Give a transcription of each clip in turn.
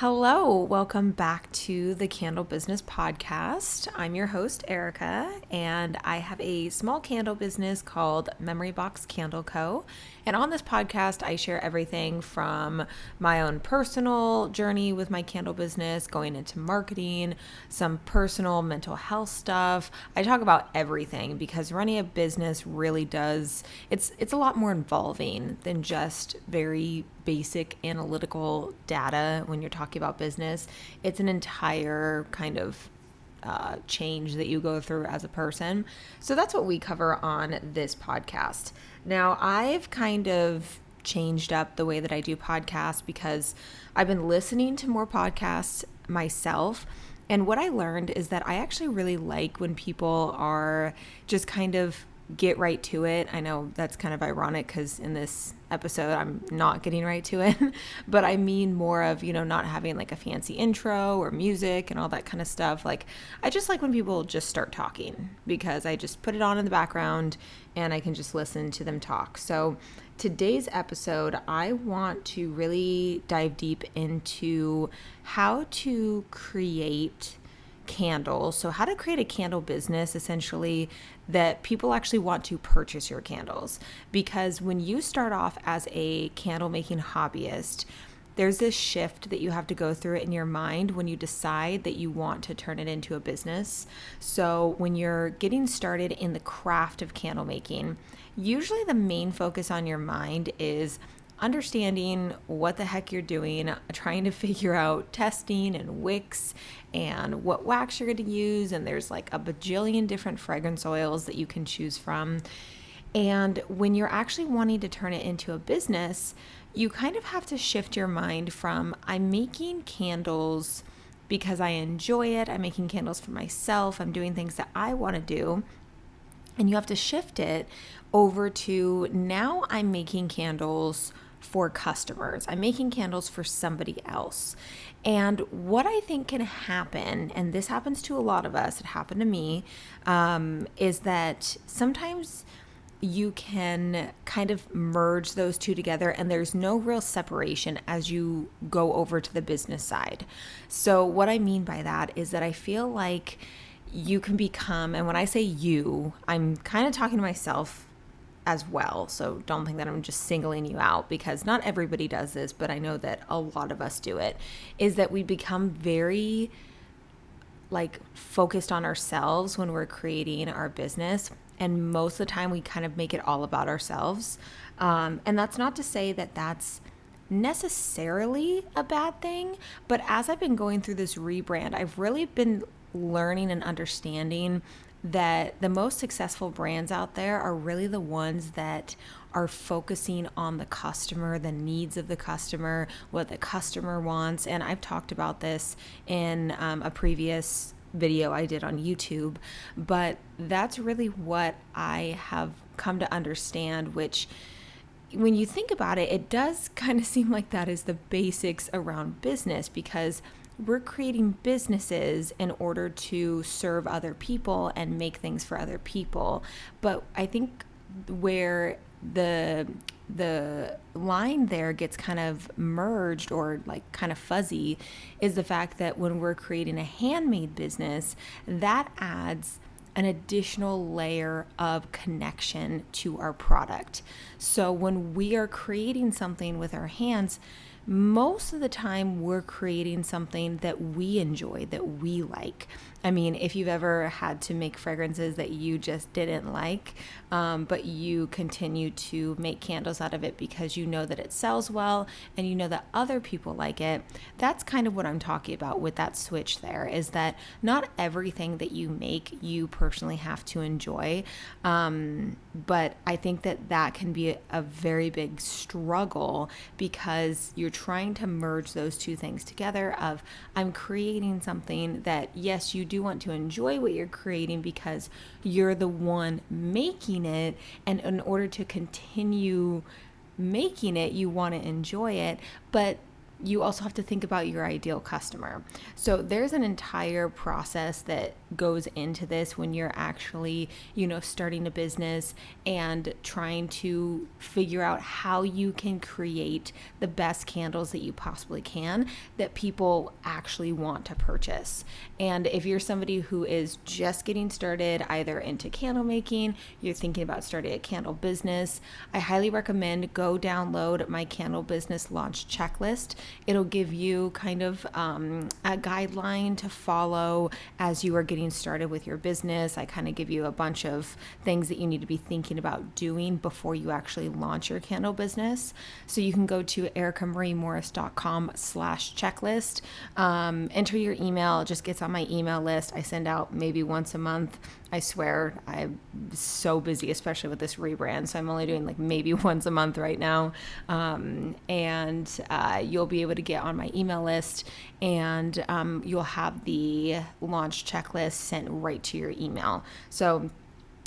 Hello, welcome back to the Candle Business Podcast. I'm your host, Erica, and I have a small candle business called Memory Box Candle Co. And on this podcast, I share everything from my own personal journey with my candle business, going into marketing, some personal mental health stuff. I talk about everything because running a business really does, it's a lot more involving than just very basic analytical data when you're talking about business. It's an entire kind of change that you go through as a person. So that's what we cover on this podcast. Now, I've kind of changed up the way that I do podcasts because I've been listening to more podcasts myself. And what I learned is that I actually really like when people are just kind of get right to it. I know that's kind of ironic because in this episode, I'm not getting right to it, but I mean more of, not having like a fancy intro or music and all that kind of stuff. Like, I just like when people just start talking because I just put it on in the background and I can just listen to them talk. So today's episode, I want to really dive deep into how to create candles. So how to create a candle business essentially that people actually want to purchase your candles. Because when you start off as a candle making hobbyist, there's this shift that you have to go through in your mind when you decide that you want to turn it into a business. So when you're getting started in the craft of candle making, usually the main focus on your mind is understanding what the heck you're doing, trying to figure out testing and wicks and what wax you're going to use. And there's like a bajillion different fragrance oils that you can choose from. And when you're actually wanting to turn it into a business, you kind of have to shift your mind from I'm making candles because I enjoy it. I'm making candles for myself. I'm doing things that I want to do. And you have to shift it over to now I'm making candles for customers. I'm making candles for somebody else. And what I think can happen, and this happens to a lot of us, it happened to me, is that sometimes you can kind of merge those two together and there's no real separation as you go over to the business side. So what I mean by that is that I feel like you can become, and when I say you, I'm kind of talking to myself as well. So don't think that I'm just singling you out because not everybody does this, but I know that a lot of us do it, is that we become very like focused on ourselves when we're creating our business. And most of the time we kind of make it all about ourselves. And that's not to say that that's necessarily a bad thing, but as I've been going through this rebrand, I've really been learning and understanding that the most successful brands out there are really the ones that are focusing on the customer, the needs of the customer, what the customer wants. And I've talked about this in a previous video I did on YouTube, but that's really what I have come to understand, which when you think about it, it does kind of seem like that is the basics around business because we're creating businesses in order to serve other people and make things for other people. But I think where the line there gets kind of merged or like kind of fuzzy is the fact that when we're creating a handmade business, that adds an additional layer of connection to our product. So when we are creating something with our hands, most of the time we're creating something that we enjoy, that we like. I mean, if you've ever had to make fragrances that you just didn't like, but you continue to make candles out of it because you know that it sells well and you know that other people like it, that's kind of what I'm talking about with that switch there, is that not everything that you make you personally have to enjoy. But I think that that can be a very big struggle because you're trying to merge those two things together of I'm creating something that, yes, you do want to enjoy what you're creating because you're the one making it, and in order to continue making it, you want to enjoy it, but you also have to think about your ideal customer. So there's an entire process that goes into this when you're actually, starting a business and trying to figure out how you can create the best candles that you possibly can that people actually want to purchase. And if you're somebody who is just getting started, either into candle making, you're thinking about starting a candle business, I highly recommend go download my candle business launch checklist. It'll give you kind of a guideline to follow as you are getting started with your business. I kind of give you a bunch of things that you need to be thinking about doing before you actually launch your candle business. So you can go to ericamarieMorris.com/checklist, enter your email, it just gets on my email list. I send out maybe once a month. I swear I'm so busy, especially with this rebrand. So I'm only doing like maybe once a month right now. And you'll be able to get on my email list, and you'll have the launch checklist sent right to your email. So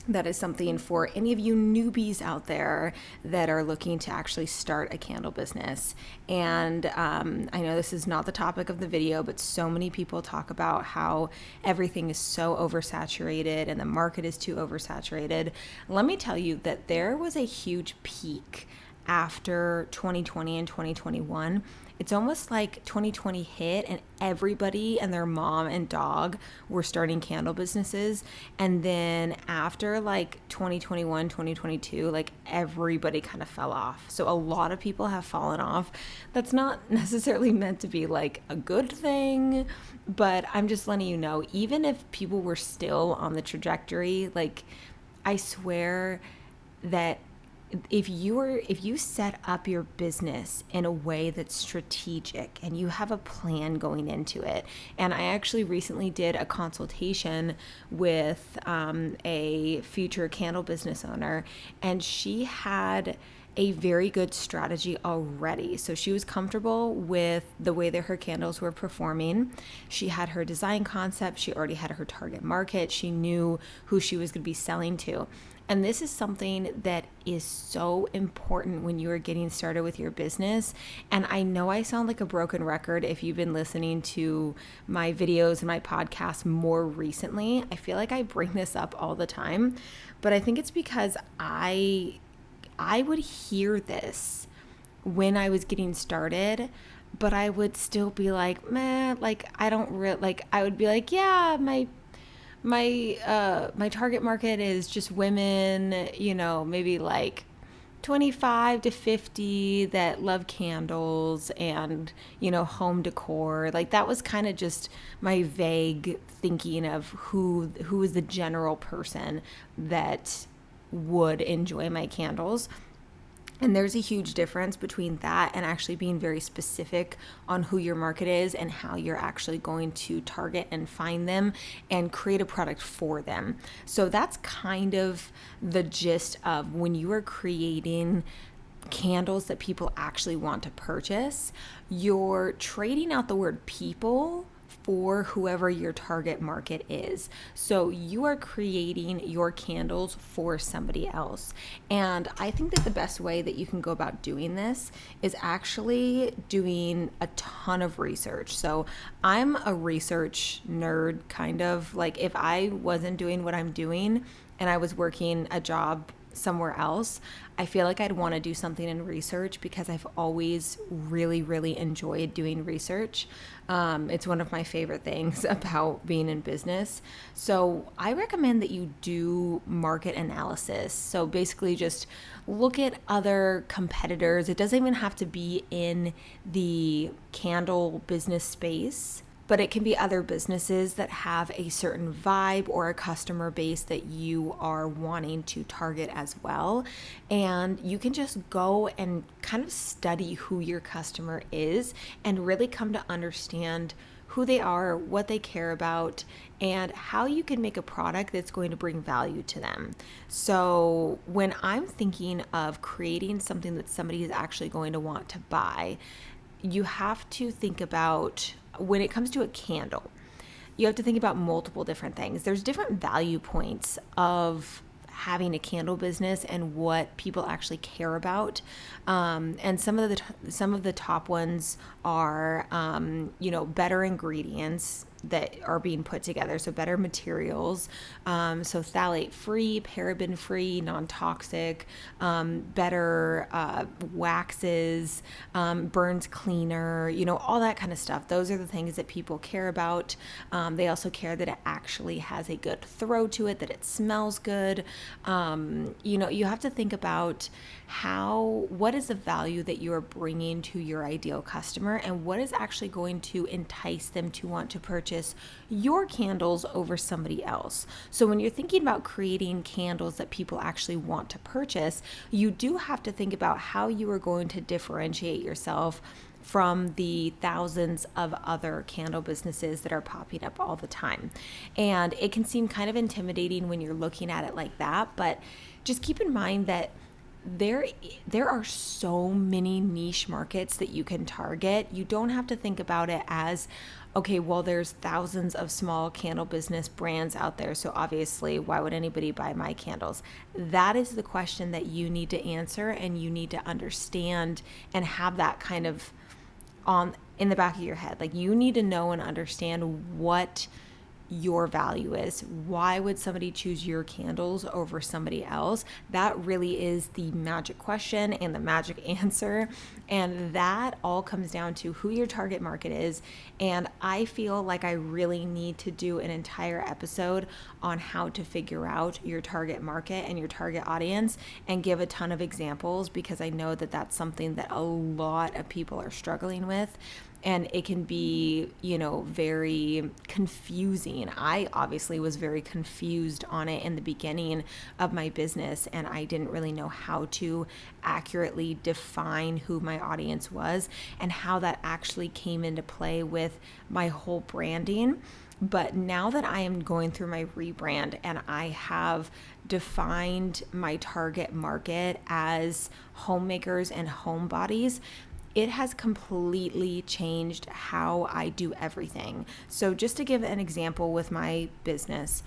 that is something for any of you newbies out there that are looking to actually start a candle business. And I know this is not the topic of the video, but so many people talk about how everything is so oversaturated and the market is too oversaturated. Let me tell you that there was a huge peak after 2020 and 2021. It's almost like 2020 hit and everybody and their mom and dog were starting candle businesses. And then after like 2021, 2022, like everybody kind of fell off. So a lot of people have fallen off. That's not necessarily meant to be like a good thing, but I'm just letting you know, even if people were still on the trajectory, like I swear that if you set up your business in a way that's strategic and you have a plan going into it, and I actually recently did a consultation with a future candle business owner, and she had a very good strategy already. So she was comfortable with the way that her candles were performing. She had her design concept. She already had her target market. She knew who she was going to be selling to. And this is something that is so important when you are getting started with your business. And I know I sound like a broken record if you've been listening to my videos and my podcast more recently. I feel like I bring this up all the time, but I think it's because I would hear this when I was getting started, but I would still be like, meh, like I don't really, like I would be like, yeah, my target market is just women, maybe like 25 to 50 that love candles and, home decor. Like that was kind of just my vague thinking of who is the general person that would enjoy my candles. And there's a huge difference between that and actually being very specific on who your market is and how you're actually going to target and find them and create a product for them. So that's kind of the gist of when you are creating candles that people actually want to purchase, you're trading out the word people for whoever your target market is. So you are creating your candles for somebody else. And I think that the best way that you can go about doing this is actually doing a ton of research. So I'm a research nerd, kind of. Like if I wasn't doing what I'm doing and I was working a job somewhere else, I feel like I'd want to do something in research because I've always really, really enjoyed doing research. It's one of my favorite things about being in business. So I recommend that you do market analysis. So basically just look at other competitors. It doesn't even have to be in the candle business space, but it can be other businesses that have a certain vibe or a customer base that you are wanting to target as well. And you can just go and kind of study who your customer is and really come to understand who they are, what they care about, and how you can make a product that's going to bring value to them. So when I'm thinking of creating something that somebody is actually going to want to buy, you have to think about, when it comes to a candle, you have to think about multiple different things. There's different value points of having a candle business and what people actually care about. And some of the top ones are, better ingredients that are being put together. So better materials, so phthalate free, paraben free, non-toxic, better waxes, burns cleaner, all that kind of stuff. Those are the things that people care about. They also care that it actually has a good throw to it, that it smells good. You have to think about what is the value that you are bringing to your ideal customer, and what is actually going to entice them to want to purchase your candles over somebody else. So when you're thinking about creating candles that people actually want to purchase, you do have to think about how you are going to differentiate yourself from the thousands of other candle businesses that are popping up all the time. And it can seem kind of intimidating when you're looking at it like that, but just keep in mind that there are so many niche markets that you can target. You don't have to think about it as, okay, well, there's thousands of small candle business brands out there, so obviously why would anybody buy my candles? That is the question that you need to answer, and you need to understand and have that kind of in the back of your head. Like, you need to know and understand what your value is. Why would somebody choose your candles over somebody else? That really is the magic question and the magic answer. And that all comes down to who your target market is. And I feel like I really need to do an entire episode on how to figure out your target market and your target audience and give a ton of examples, because I know that that's something that a lot of people are struggling with. And it can be, very confusing. I obviously was very confused on it in the beginning of my business, and I didn't really know how to accurately define who my audience was and how that actually came into play with my whole branding. But now that I am going through my rebrand and I have defined my target market as homemakers and homebodies, it has completely changed how I do everything. So just to give an example with my business,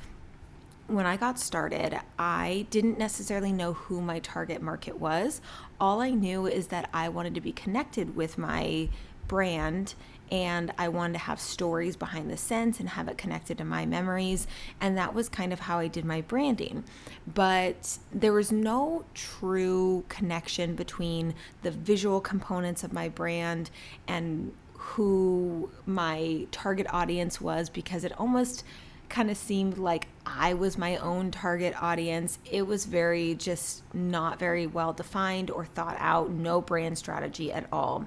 when I got started, I didn't necessarily know who my target market was. All I knew is that I wanted to be connected with my brand, and I wanted to have stories behind the scents and have it connected to my memories. And that was kind of how I did my branding. But there was no true connection between the visual components of my brand and who my target audience was, because it almost kind of seemed like I was my own target audience. It was just not very well defined or thought out, no brand strategy at all.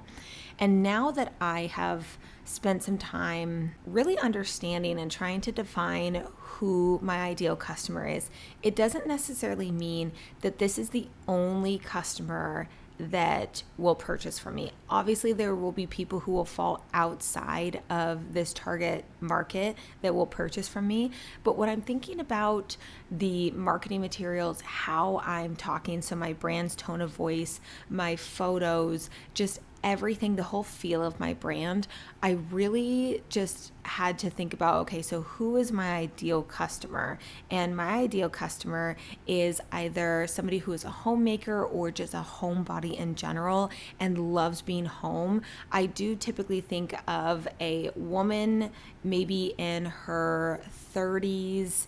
And now that I have spent some time really understanding and trying to define who my ideal customer is, it doesn't necessarily mean that this is the only customer that will purchase from me. Obviously, there will be people who will fall outside of this target market that will purchase from me. But when I'm thinking about the marketing materials, how I'm talking, so my brand's tone of voice, my photos, just everything, the whole feel of my brand, I really just had to think about, okay, so who is my ideal customer? And my ideal customer is either somebody who is a homemaker or just a homebody in general and loves being home. I do typically think of a woman maybe in her 30s,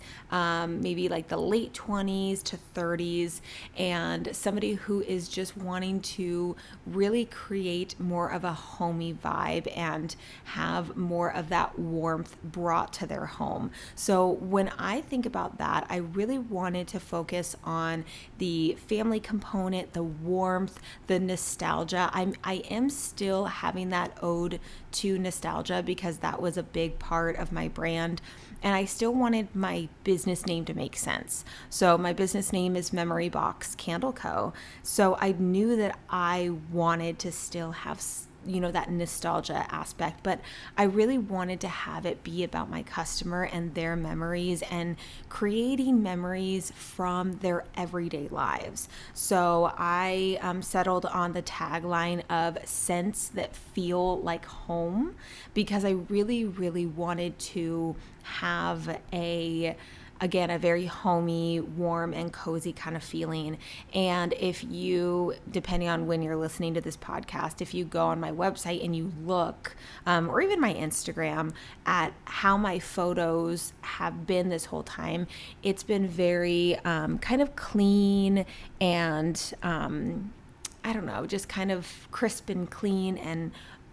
maybe like the late 20s to 30s, and somebody who is just wanting to really create more of a homey vibe and have more of that warmth brought to their home. So when I think about that, I really wanted to focus on the family component, the warmth, the nostalgia. I am still having that ode to nostalgia because that was a big part of my brand. And I still wanted my business name to make sense. So my business name is Memory Box Candle Co. So I knew that I wanted to still have that nostalgia aspect, but I really wanted to have it be about my customer and their memories and creating memories from their everyday lives. So I settled on the tagline of scents that feel like home, because I really, really wanted to have a again, a very homey, warm, and cozy kind of feeling. And if you, depending on when you're listening to this podcast, if you go on my website and you look, or even my Instagram, at how my photos have been this whole time, it's been very kind of clean and I don't know, just kind of crisp and clean and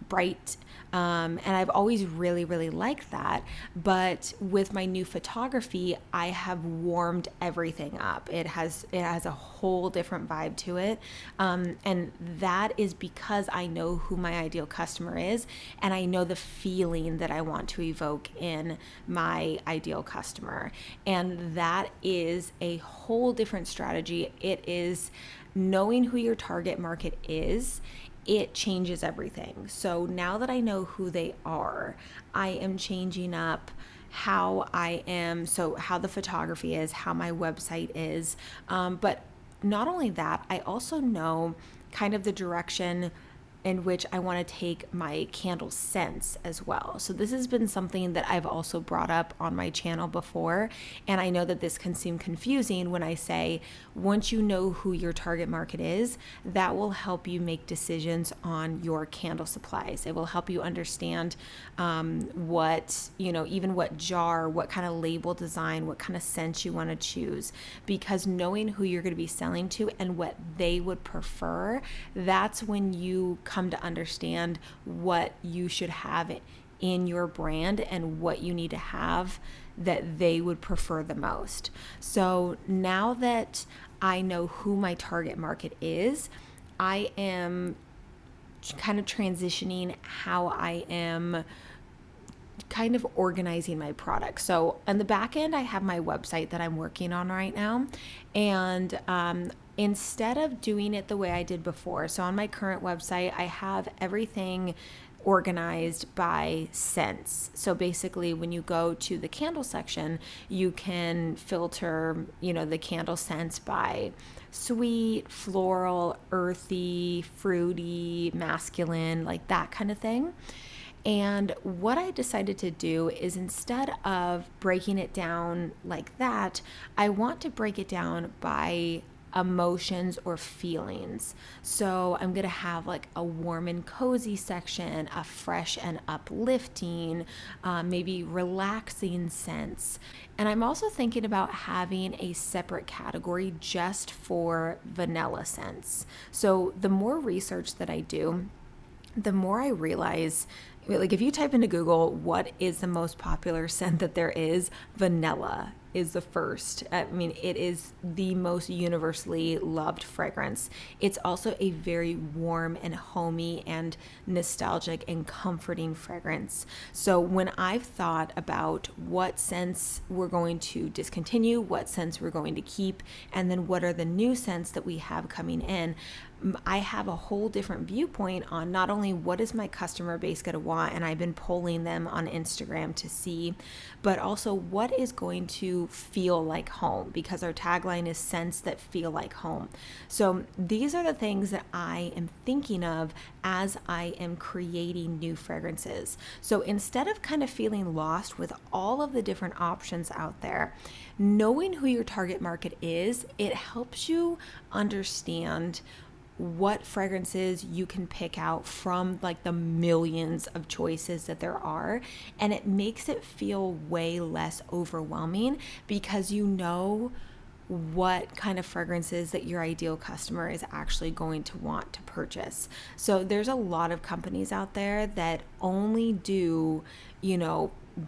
bright. And I've always really, really liked that. But with my new photography, I have warmed everything up. It has a whole different vibe to it. And that is because I know who my ideal customer is, and I know the feeling that I want to evoke in my ideal customer. And that is a whole different strategy. It is knowing who your target market is. It changes everything. So now that I know who they are, I am changing up how how the photography is, how my website is. But not only that, I also know kind of the direction in which I want to take my candle scents as well. So this has been something that I've also brought up on my channel before, and I know that this can seem confusing when I say once you know who your target market is, that will help you make decisions on your candle supplies. It will help you understand what, even what jar, what kind of label design, what kind of scent you want to choose, because knowing who you're going to be selling to and what they would prefer, that's when you come to understand what you should have in your brand and what you need to have that they would prefer the most. So now that I know who my target market is, I am kind of transitioning how I am kind of organizing my product. So on the back end, I have my website that I'm working on right now. And instead of doing it the way I did before, so on my current website, I have everything organized by scents. So basically, when you go to the candle section, you can filter, the candle scents by sweet, floral, earthy, fruity, masculine, like that kind of thing. And what I decided to do is, instead of breaking it down like that, I want to break it down by emotions or feelings. So I'm going to have like a warm and cozy section, a fresh and uplifting, maybe relaxing scents. And I'm also thinking about having a separate category just for vanilla scents. So the more research that I do, the more I realize, like, if you type into Google, what is the most popular scent that there is, vanilla is the first. I mean, it is the most universally loved fragrance. It's also a very warm and homey and nostalgic and comforting fragrance. So when I've thought about what scents we're going to discontinue, what scents we're going to keep, and then what are the new scents that we have coming in, I have a whole different viewpoint on not only what is my customer base going to want, and I've been polling them on Instagram to see, but also what is going to feel like home, because our tagline is scents that feel like home. So these are the things that I am thinking of as I am creating new fragrances. So instead of kind of feeling lost with all of the different options out there, knowing who your target market is, it helps you understand what fragrances you can pick out from like the millions of choices that there are. And it makes it feel way less overwhelming because you know what kind of fragrances that your ideal customer is actually going to want to purchase. So there's a lot of companies out there that only do,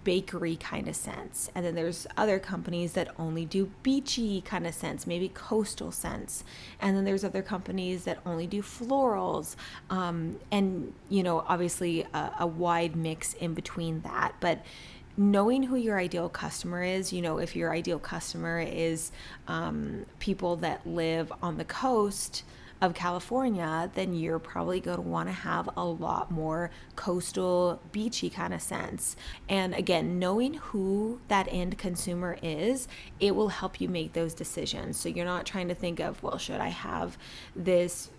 bakery kind of scents. And then there's other companies that only do beachy kind of scents, maybe coastal scents. And then there's other companies that only do florals. And, obviously a wide mix in between that. But knowing who your ideal customer is, if your ideal customer is people that live on the coast of California, then you're probably going to want to have a lot more coastal, beachy kind of scents. And again, knowing who that end consumer is, it will help you make those decisions. So you're not trying to think of, well, should I have this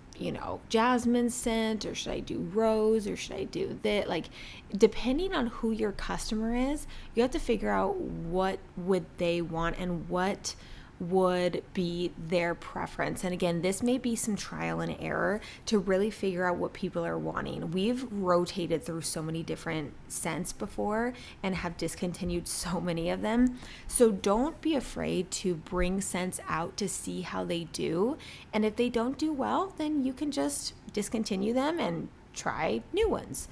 jasmine scent, or should I do rose, or should I do this? Like, depending on who your customer is, you have to figure out what would they want and what would be their preference. And again, this may be some trial and error to really figure out what people are wanting. We've rotated through so many different scents before and have discontinued so many of them. So don't be afraid to bring scents out to see how they do. And if they don't do well, then you can just discontinue them and try new ones.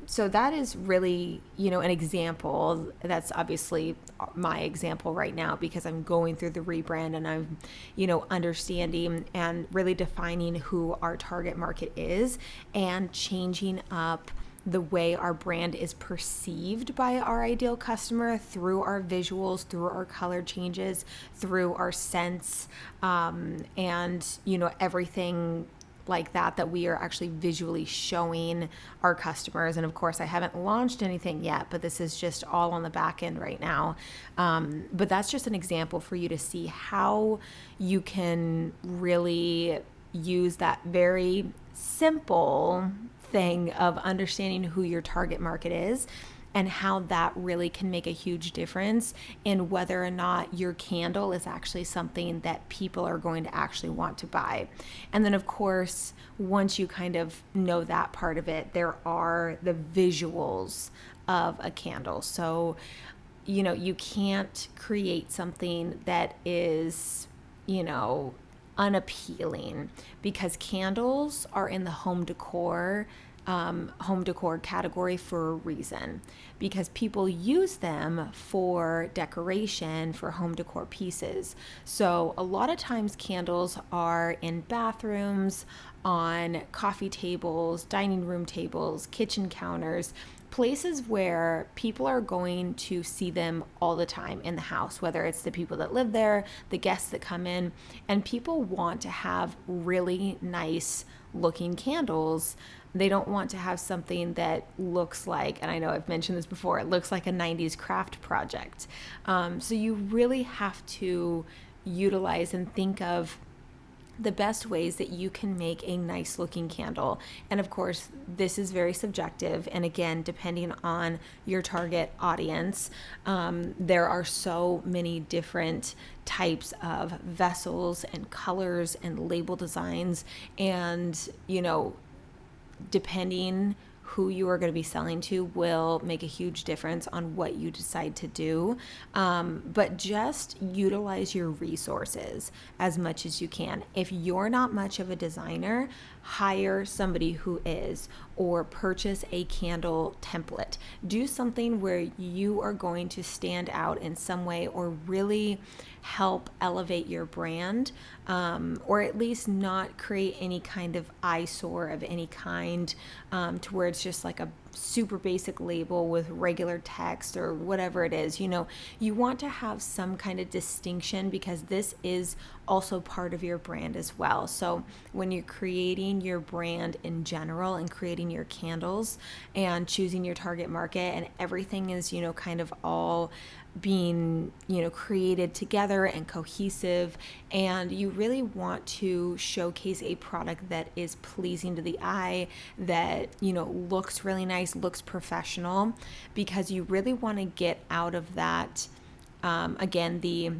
So that is really, an example. That's obviously my example right now because I'm going through the rebrand and I'm, understanding and really defining who our target market is and changing up the way our brand is perceived by our ideal customer through our visuals, through our color changes, through our scents, and, everything like that we are actually visually showing our customers. And of course, I haven't launched anything yet, but this is just all on the back end right now. But that's just an example for you to see how you can really use that very simple thing of understanding who your target market is and how that really can make a huge difference in whether or not your candle is actually something that people are going to actually want to buy. And then, of course, once you kind of know that part of it, there are the visuals of a candle. So, you can't create something that is, unappealing, because candles are in the home decor category for a reason, because people use them for decoration for home decor pieces. So a lot of times candles are in bathrooms, on coffee tables, dining room tables, kitchen counters, places where people are going to see them all the time in the house, whether it's the people that live there, the guests that come in, and people want to have really nice looking candles. They don't want to have something that looks like, and I know I've mentioned this before, it looks like a 90s craft project. So you really have to utilize and think of the best ways that you can make a nice looking candle. And of course, this is very subjective. And again, depending on your target audience, there are so many different types of vessels and colors and label designs. And, depending who you are going to be selling to will make a huge difference on what you decide to do. But just utilize your resources as much as you can. If you're not much of a designer, hire somebody who is, or purchase a candle template. Do something where you are going to stand out in some way or really help elevate your brand, or at least not create any kind of eyesore of any kind, to where it's just like a super basic label with regular text or whatever it is. You want to have some kind of distinction, because this is also part of your brand as well. So when you're creating your brand in general and creating your candles and choosing your target market, and everything is, kind of all being, created together and cohesive, and you really want to showcase a product that is pleasing to the eye, that, looks really nice, looks professional, because you really want to get out of that, again, the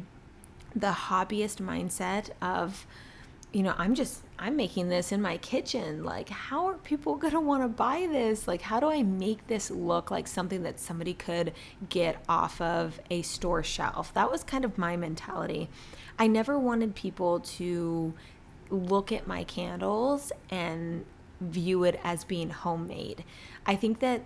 hobbyist mindset of, I'm making this in my kitchen. Like, how are people going to want to buy this? Like, how do I make this look like something that somebody could get off of a store shelf? That was kind of my mentality. I never wanted people to look at my candles and view it as being homemade. I think that,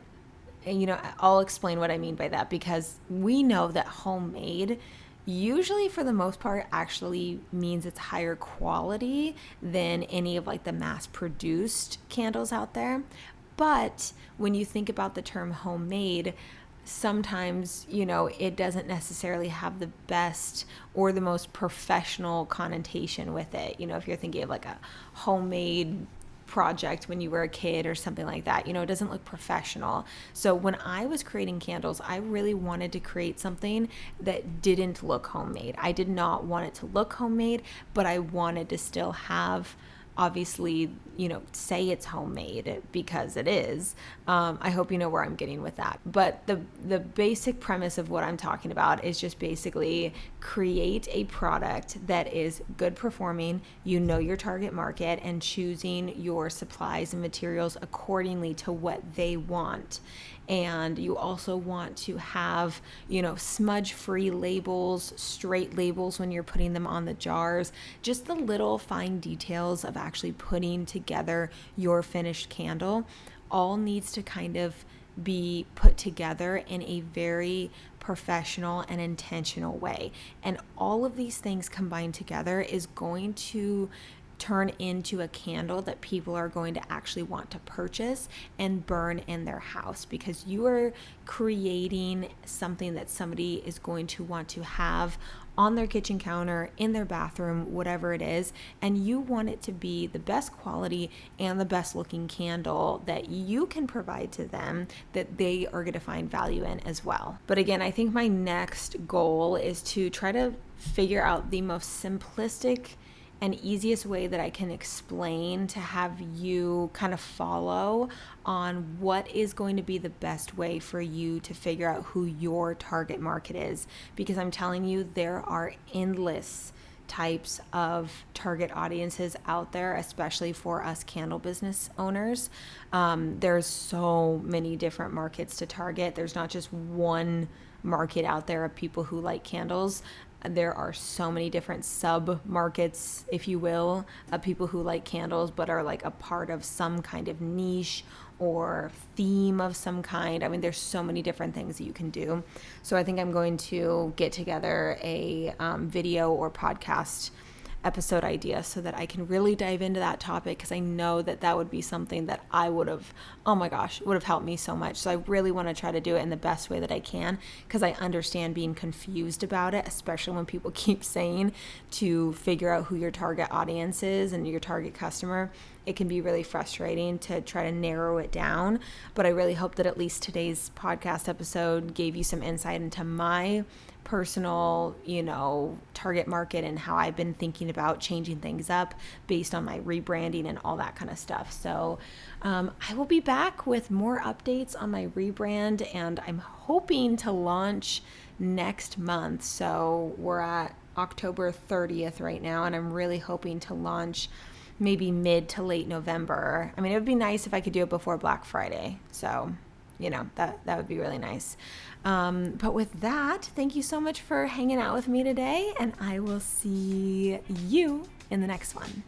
I'll explain what I mean by that, because we know that homemade usually, for the most part, actually means it's higher quality than any of like the mass-produced candles out there. But when you think about the term homemade, sometimes, it doesn't necessarily have the best or the most professional connotation with it. If you're thinking of like a homemade project when you were a kid or something like that, it doesn't look professional. So when I was creating candles, I really wanted to create something that didn't look homemade. I did not want it to look homemade, but I wanted to still have obviously, say it's homemade because it is. I hope you know where I'm getting with that. But the basic premise of what I'm talking about is just basically create a product that is good performing, your target market, and choosing your supplies and materials accordingly to what they want. And you also want to have, smudge-free labels, straight labels when you're putting them on the jars, just the little fine details of actually putting together your finished candle all needs to kind of be put together in a very professional and intentional way. And all of these things combined together is going to turn into a candle that people are going to actually want to purchase and burn in their house, because you are creating something that somebody is going to want to have on their kitchen counter, in their bathroom, whatever it is, and you want it to be the best quality and the best looking candle that you can provide to them that they are going to find value in as well. But again, I think my next goal is to try to figure out the most simplistic and easiest way that I can explain to have you kind of follow on what is going to be the best way for you to figure out who your target market is. Because I'm telling you, there are endless types of target audiences out there, especially for us candle business owners. There's so many different markets to target. There's not just one market out there of people who like candles. There are so many different sub markets, if you will, of people who like candles but are like a part of some kind of niche or theme of some kind. I mean, there's so many different things that you can do. So I think I'm going to get together a video or podcast episode idea so that I can really dive into that topic, because I know that that would be something that I would have, oh my gosh, would have helped me so much. So I really want to try to do it in the best way that I can, because I understand being confused about it, especially when people keep saying to figure out who your target audience is and your target customer. It can be really frustrating to try to narrow it down, but I really hope that at least today's podcast episode gave you some insight into my personal, target market and how I've been thinking about changing things up based on my rebranding and all that kind of stuff. So I will be back with more updates on my rebrand, and I'm hoping to launch next month. So we're at October 30th right now, and I'm really hoping to launch maybe mid to late November. I mean, it would be nice if I could do it before Black Friday. So, that would be really nice. But with that, thank you so much for hanging out with me today, and I will see you in the next one.